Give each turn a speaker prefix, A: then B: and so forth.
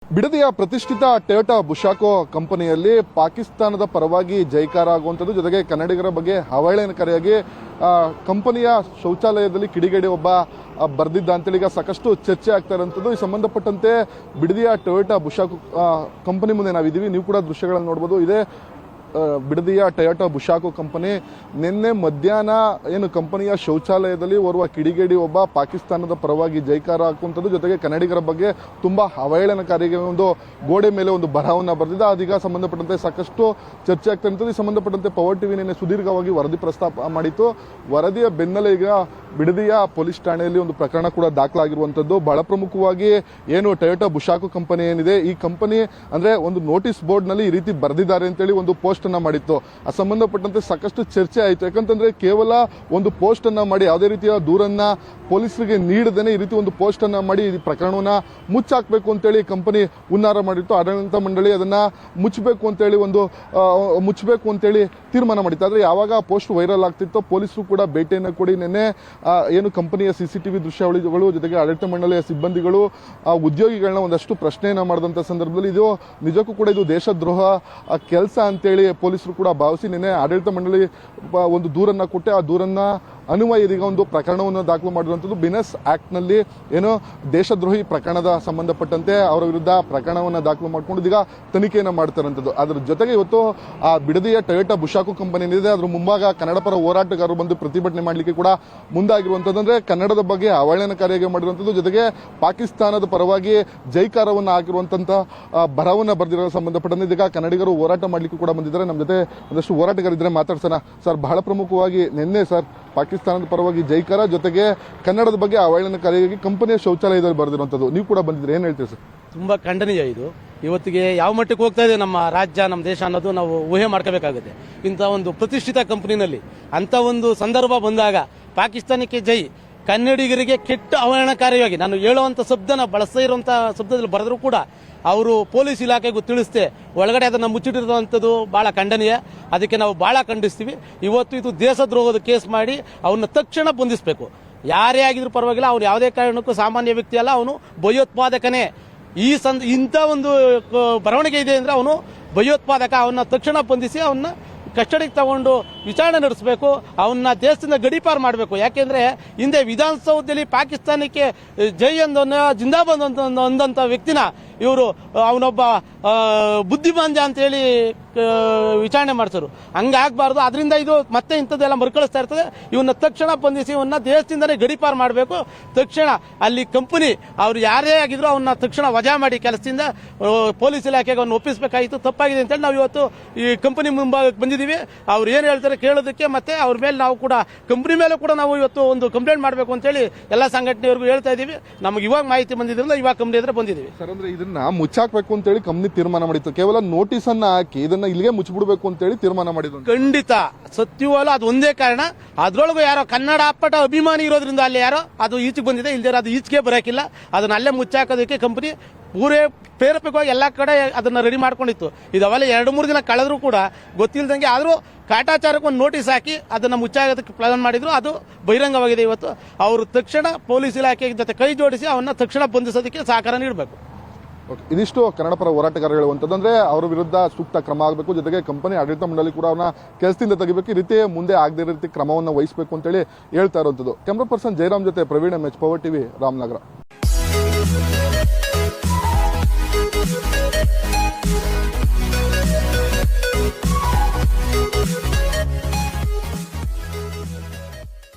A: ಬಿಡದಿಯ ಪ್ರತಿಷ್ಠಿತ ಟೊಯೋಟಾ ಬುಶಾಕೋ ಕಂಪನಿಯಲ್ಲಿ ಪಾಕಿಸ್ತಾನದ ಪರವಾಗಿ ಜೈಕಾರ ಆಗುವಂಥದ್ದು, ಜೊತೆಗೆ ಕನ್ನಡಿಗರ ಬಗ್ಗೆ ಅವಹೇಳನಕಾರಿಯಾಗಿ ಕಂಪನಿಯ ಶೌಚಾಲಯದಲ್ಲಿ ಕಿಡಿಗೇಡಿ ಒಬ್ಬ ಬರೆದಿದ್ದ ಅಂತೇಳಿ ಈಗ ಸಾಕಷ್ಟು ಚರ್ಚೆ ಆಗ್ತಾ ಇರುವಂಥದ್ದು. ಈ ಸಂಬಂಧಪಟ್ಟಂತೆ ಬಿಡದಿಯ ಟೊಯೋಟಾ ಬುಶಾಕೋ ಕಂಪನಿ ಮುಂದೆ ನಾವಿದ್ದೀವಿ. ನೀವು ಕೂಡ ದೃಶ್ಯಗಳನ್ನು ನೋಡಬಹುದು. ಇದೇ ಬಿಡದಿಯ ಟೊಯೋಟಾ ಬುಶಾಕೋ ಕಂಪನಿ ನಿನ್ನೆ ಮಧ್ಯಾಹ್ನ ಏನು ಕಂಪನಿಯ ಶೌಚಾಲಯದಲ್ಲಿ ಓರ್ವ ಕಿಡಿಗೇಡಿ ಒಬ್ಬ ಪಾಕಿಸ್ತಾನದ ಪರವಾಗಿ ಜೈಕಾರ ಹಾಕುವಂಥದ್ದು, ಜೊತೆಗೆ ಕನ್ನಡಿಗರ ಬಗ್ಗೆ ತುಂಬಾ ಅವಹೇಳನಕಾರಿಗೆ ಒಂದು ಗೋಡೆ ಮೇಲೆ ಒಂದು ಬರಹವನ್ನು ಬರೆದಿದ್ದ. ಅದೀಗ ಸಂಬಂಧಪಟ್ಟಂತೆ ಸಾಕಷ್ಟು ಚರ್ಚೆ ಆಗ್ತಾ ಇರ್ತದೆ. ಈ ಸಂಬಂಧಪಟ್ಟಂತೆ ಪವರ್ ಟಿವಿ ನಿನ್ನೆ ಸುದೀರ್ಘವಾಗಿ ವರದಿ ಪ್ರಸ್ತಾಪ ಮಾಡಿತ್ತು. ವರದಿಯ ಬೆನ್ನಲ್ಲೇ ಈಗ ಬಿಡದಿಯ ಪೊಲೀಸ್ ಠಾಣೆಯಲ್ಲಿ ಒಂದು ಪ್ರಕರಣ ಕೂಡ ದಾಖಲಾಗಿರುವಂತದ್ದು. ಬಹಳ ಪ್ರಮುಖವಾಗಿ ಏನು ಟೊಯೋಟಾ ಬುಶಾಕೋ ಕಂಪನಿ ಏನಿದೆ, ಈ ಕಂಪನಿ ಅಂದ್ರೆ ಒಂದು ನೋಟಿಸ್ ಬೋರ್ಡ್ ನಲ್ಲಿ ಈ ರೀತಿ ಬರೆದಿದ್ದಾರೆ ಅಂತೇಳಿ ಒಂದು ಪೋಸ್ಟ್ ಅನ್ನ ಮಾಡಿತ್ತು. ಆ ಸಂಬಂಧಪಟ್ಟಂತೆ ಸಾಕಷ್ಟು ಚರ್ಚೆ ಆಯಿತು. ಯಾಕಂತಂದ್ರೆ ಕೇವಲ ಒಂದು ಪೋಸ್ಟ್ ಅನ್ನ ಮಾಡಿ ಯಾವುದೇ ರೀತಿಯ ದೂರನ್ನ ಪೊಲೀಸರಿಗೆ ನೀಡದೇನೆ ಈ ರೀತಿ ಒಂದು ಪೋಸ್ಟ್ ಅನ್ನ ಮಾಡಿ ಈ ಪ್ರಕರಣವನ್ನ ಮುಚ್ಚಾಕ್ಬೇಕು ಅಂತೇಳಿ ಕಂಪನಿ ಹುನ್ನಾರ ಮಾಡಿತ್ತು. ಆಡಳಿತ ಮಂಡಳಿ ಅದನ್ನ ಮುಚ್ಚಬೇಕು ಅಂತೇಳಿ ತೀರ್ಮಾನ ಮಾಡಿತ್ತು. ಆದ್ರೆ ಯಾವಾಗ ಆ ಪೋಸ್ಟ್ ವೈರಲ್ ಆಗ್ತಿತ್ತು, ಪೊಲೀಸರು ಕೂಡ ಭೇಟಿಯನ್ನು ಕೊಡಿ ನಿನ್ನೆ ಏನು ಕಂಪನಿಯ ಸಿಸಿಟಿವಿ ದೃಶ್ಯಾವಳಿಗಳು, ಜೊತೆಗೆ ಆಡಳಿತ ಮಂಡಳಿಯ ಸಿಬ್ಬಂದಿಗಳು ಉದ್ಯೋಗಿಗಳನ್ನ ಒಂದಷ್ಟು ಪ್ರಶ್ನೆಯನ್ನ ಮಾಡಿದಂತ ಸಂದರ್ಭದಲ್ಲಿ ಇದು ನಿಜಕ್ಕೂ ಕೂಡ ಇದು ದೇಶದ್ರೋಹ ಕೆಲಸ ಅಂತೇಳಿ ಪೊಲೀಸರು ಕೂಡ ಭಾವಿಸಿ ನಿನ್ನೆ ಆಡಳಿತ ಮಂಡಳಿ ಒಂದು ದೂರನ್ನ ಕೊಟ್ಟೆ. ಆ ದೂರನ್ನ ಅನ್ವಯ ಇದೀಗ ಒಂದು ಪ್ರಕರಣವನ್ನು ದಾಖಲು ಮಾಡಿರುವಂತದ್ದು. ಬಿನಸ್ ಆಕ್ಟ್ ನಲ್ಲಿ ಏನು ದೇಶದ್ರೋಹಿ ಪ್ರಕರಣದ ಸಂಬಂಧಪಟ್ಟಂತೆ ಅವರ ವಿರುದ್ಧ ಪ್ರಕರಣವನ್ನು ದಾಖಲು ಮಾಡಿಕೊಂಡು ಈಗ ತನಿಖೆಯನ್ನು ಮಾಡ್ತಾರಂಥದ್ದು. ಅದರ ಜೊತೆಗೆ ಇವತ್ತು ಆ ಬಿಡದಿಯ ಟೊಯೋಟಾ ಬುಶಾಕೋ ಕಂಪನಿ ಏನಿದೆ ಅದ್ರ ಮುಂಭಾಗ ಕನ್ನಡ ಪರ ಹೋರಾಟಗಾರರು ಬಂದು ಪ್ರತಿಭಟನೆ ಮಾಡಲಿಕ್ಕೆ ಕೂಡ ಮುಂದಾಗಿರುವಂತದ್ದು. ಅಂದ್ರೆ ಕನ್ನಡದ ಬಗ್ಗೆ ಅವಹೇಳನಕಾರಿಯಾಗಿ ಮಾಡಿರುವಂತದ್ದು, ಜೊತೆಗೆ ಪಾಕಿಸ್ತಾನದ ಪರವಾಗಿ ಜೈಕಾರವನ್ನು ಹಾಕಿರುವಂತಹ ಬರಹವನ್ನು ಬರೆದಿರೋ ಸಂಬಂಧಪಟ್ಟಂತೆ ಇದೀಗ ಕನ್ನಡಿಗರು ಹೋರಾಟ ಮಾಡಲಿಕ್ಕೆ ಕೂಡ ಬಂದಿದ್ದಾರೆ. ನಮ್ಮ ಜೊತೆ ಒಂದಷ್ಟು ಹೋರಾಟಗಾರಿದ್ರೆ ಮಾತಾಡ್ಸೋಣ. ಸರ್, ಬಹಳ ಪ್ರಮುಖವಾಗಿ ನಿನ್ನೆ ಸರ್ ಪಾಕಿಸ್ತಾನದ ಪರವಾಗಿ ಜೈಕಾರ, ಜೊತೆಗೆ ಕನ್ನಡದ ಬಗ್ಗೆ ಅವಹೇಳನಕಾರಿಯಾಗಿ ಕಂಪನಿಯ ಶೌಚಾಲಯದಲ್ಲಿ ಬರೆದಿರುವಂತದ್ದು, ನೀವು ಕೂಡ ಬಂದಿದ್ರೆ ಏನ್ ಹೇಳ್ತೀರಿ ಸರ್?
B: ತುಂಬಾ ಖಂಡನೀಯ. ಇದು ಇವತ್ತಿಗೆ ಯಾವ ಮಟ್ಟಕ್ಕೆ ಹೋಗ್ತಾ ಇದೆ ನಮ್ಮ ರಾಜ್ಯ, ನಮ್ಮ ದೇಶ ಅನ್ನೋದು ನಾವು ಊಹೆ ಮಾಡ್ಕೋಬೇಕಾಗುತ್ತೆ. ಇಂಥ ಒಂದು ಪ್ರತಿಷ್ಠಿತ ಕಂಪನಿನಲ್ಲಿ ಅಂತ ಒಂದು ಸಂದರ್ಭ ಬಂದಾಗ ಪಾಕಿಸ್ತಾನಕ್ಕೆ ಜೈ, ಕನ್ನಡಿಗರಿಗೆ ಕೆಟ್ಟ ಅವಹೇಳನಕಾರಿಯಾಗಿ ನಾನು ಹೇಳುವಂತ ಶಬ್ದನ ಬಳಸದೇ ಇರುವಂತಹ ಶಬ್ದದಲ್ಲಿ ಬರೆದ್ರು ಕೂಡ ಅವರು ಪೊಲೀಸ್ ಇಲಾಖೆಗೂ ತಿಳಿಸ್ತೆ ಒಳಗಡೆ ಅದನ್ನು ಮುಚ್ಚಿಟ್ಟಿರುವಂಥದ್ದು ಬಹಳ ಖಂಡನೀಯ. ಅದಕ್ಕೆ ನಾವು ಬಹಳ ಖಂಡಿಸ್ತೀವಿ. ಇವತ್ತು ಇದು ದೇಶದ್ರೋಹದ ಕೇಸ್ ಮಾಡಿ ಅವನ್ನ ತಕ್ಷಣ ಬಂಧಿಸಬೇಕು. ಯಾರೇ ಆಗಿದ್ರು ಪರವಾಗಿಲ್ಲ, ಅವನು ಯಾವುದೇ ಕಾರಣಕ್ಕೂ ಸಾಮಾನ್ಯ ವ್ಯಕ್ತಿ ಅಲ್ಲ, ಅವನು ಭಯೋತ್ಪಾದಕನೇ. ಇಂಥ ಒಂದು ಬರವಣಿಗೆ ಇದೆ ಅಂದ್ರೆ ಅವನು ಭಯೋತ್ಪಾದಕ. ಅವನ್ನ ತಕ್ಷಣ ಬಂಧಿಸಿ ಅವನ್ನ ಕಸ್ಟಡಿಗೆ ತಗೊಂಡು ವಿಚಾರಣೆ ನಡೆಸಬೇಕು. ಅವನ್ನ ದೇಶದಿಂದ ಗಡೀಪಾರು ಮಾಡಬೇಕು. ಯಾಕೆಂದ್ರೆ ಹಿಂದೆ ವಿಧಾನಸೌಧದಲ್ಲಿ ಪಾಕಿಸ್ತಾನಕ್ಕೆ ಜೈ ಜಿಂದಾಬಾದ್ ಅಂದಂತ ವ್ಯಕ್ತಿನ ಇವರು ಅವನೊಬ್ಬ ಬುದ್ಧಿಮಾಂದ್ಯ ಅಂತ ಹೇಳಿ ವಿಚಾರಣೆ ಮಾಡಿಸರು. ಹಂಗಾಗಬಾರ್ದು. ಅದರಿಂದ ಇದು ಮತ್ತೆ ಇಂಥದ್ದೆಲ್ಲ ಮರುಕಳಿಸ್ತಾ ಇರ್ತದೆ. ಇವನ್ನ ತಕ್ಷಣ ಬಂಧಿಸಿ ಇವನ್ನ ದೇಶದಿಂದನೇ ಗಡೀಪಾರು ಮಾಡಬೇಕು. ತಕ್ಷಣ ಅಲ್ಲಿ ಕಂಪನಿ ಅವ್ರು ಯಾರೇ ಆಗಿದ್ರು ಅವನ್ನ ತಕ್ಷಣ ವಜಾ ಮಾಡಿ ಕೆಲಸದಿಂದ ಪೊಲೀಸ್ ಇಲಾಖೆಗೆ ಅವನ್ನ ಒಪ್ಪಿಸಬೇಕಾಗಿತ್ತು. ತಪ್ಪಾಗಿದೆ ಅಂತೇಳಿ ನಾವು ಇವತ್ತು ಈ ಕಂಪನಿ ಮುಂಭಾಗಕ್ಕೆ ಬಂದಿದ್ದೀವಿ. ಅವ್ರು ಏನ್ ಹೇಳ್ತಾರೆ ಕೇಳೋದಕ್ಕೆ, ಮತ್ತೆ ಅವ್ರ ಮೇಲೆ ನಾವು ಕೂಡ ಕಂಪನಿ ಮೇಲೆ ಕೂಡ ನಾವು ಇವತ್ತು ಒಂದು ಕಂಪ್ಲೇಂಟ್ ಮಾಡಬೇಕು ಅಂತೇಳಿ ಎಲ್ಲ ಸಂಘಟನೆಯವರೆಗೂ ಹೇಳ್ತಾ ಇದೀವಿ. ನಮಗೆ ಇವಾಗ ಮಾಹಿತಿ ಬಂದಿದ್ರಿಂದ ಇವಾಗ ಕಂಪನಿ ಹತ್ರ ಬಂದಿದ್ದೀವಿ.
A: ಸರ್, ಅಂದ್ರೆ ಇದನ್ನ ಮುಚ್ಚಾಕ್ಬೇಕು ಅಂತೇಳಿ ಕಂಪನಿ ತೀರ್ಮಾನ ಮಾಡಿತ್ತು. ಕೇವಲ ನೋಟಿಸ್ ಅನ್ನ ಹಾಕಿ ಇದನ್ನ ಇಲ್ಲಿಗೆ ಮುಚ್ಚಿಬಿಡಬೇಕು ಅಂತೇಳಿ ತೀರ್ಮಾನ ಮಾಡಿದ್ರು.
B: ಖಂಡಿತ ಸತ್ಯವಲ್ಲ, ಅದು ಒಂದೇ ಕಾರಣ. ಅದ್ರೊಳಗೂ ಯಾರೋ ಕನ್ನಡ ಅಪ್ಪಟ ಅಭಿಮಾನಿ ಇರೋದ್ರಿಂದ ಅಲ್ಲಿ ಯಾರೋ ಅದು ಈಚೆಗೆ ಬಂದಿದೆ. ಇಲ್ದೇ ಅದು ಈಚೆಗೆ ಬರಕಿಲ್ಲ. ಅದನ್ನ ಅಲ್ಲೇ ಮುಚ್ಚಾಕೋದಕ್ಕೆ ಕಂಪನಿ ಪೂರೇ ಪ್ರೇರೇಪಕವಾಗಿ ಎಲ್ಲಾ ಕಡೆ ಅದನ್ನ ರೆಡಿ ಮಾಡ್ಕೊಂಡಿತ್ತು. ಇದು ಅವೆಲ್ಲ 2-3 ದಿನ ಕಳೆದ್ರು ಕೂಡ ಗೊತ್ತಿಲ್ಲದಂಗೆ ಆದ್ರೂ ಕಾಟಾಚಾರಕ್ಕೆ ಒಂದು ನೋಟಿಸ್ ಹಾಕಿ ಅದನ್ನ ಮುಚ್ಚಾಗೋದಕ್ಕೆ ಪ್ಲಾನ್ ಮಾಡಿದ್ರು. ಅದು ಬಹಿರಂಗವಾಗಿದೆ. ಇವತ್ತು ಅವರು ತಕ್ಷಣ ಪೊಲೀಸ್ ಇಲಾಖೆ ಜೊತೆ ಕೈ ಜೋಡಿಸಿ ಅವನ್ನ ತಕ್ಷಣ ಬಂಧಿಸೋದಕ್ಕೆ ಸಹಕಾರ ನೀಡಬೇಕು.
A: ಇದಿಷ್ಟು ಕನ್ನಡ ಪರ ಹೋರಾಟಗಾರರು ಹೇಳುವಂಥದ್ದು. ಅಂದ್ರೆ ಅವರ ವಿರುದ್ಧ ಸೂಕ್ತ ಕ್ರಮ ಆಗಬೇಕು, ಜೊತೆಗೆ ಕಂಪನಿ ಆಡಳಿತ ಮಂಡಳಿ ಕೂಡ ಅವನ್ನ ಕೆಲಸದಿಂದ ತೆಗಿಬೇಕು. ಈ ರೀತಿ ಮುಂದೆ ಆಗದೇ ರೀತಿ ಕ್ರಮವನ್ನು ವಹಿಸಬೇಕು ಅಂತೇಳಿ ಹೇಳ್ತಾ ಇರುವಂತದ್ದು. ಕ್ಯಾಮರಾ ಪರ್ಸನ್ ಜಯರಾಮ್ ಜೊತೆ Praveen MH, power TV, Ramanagara.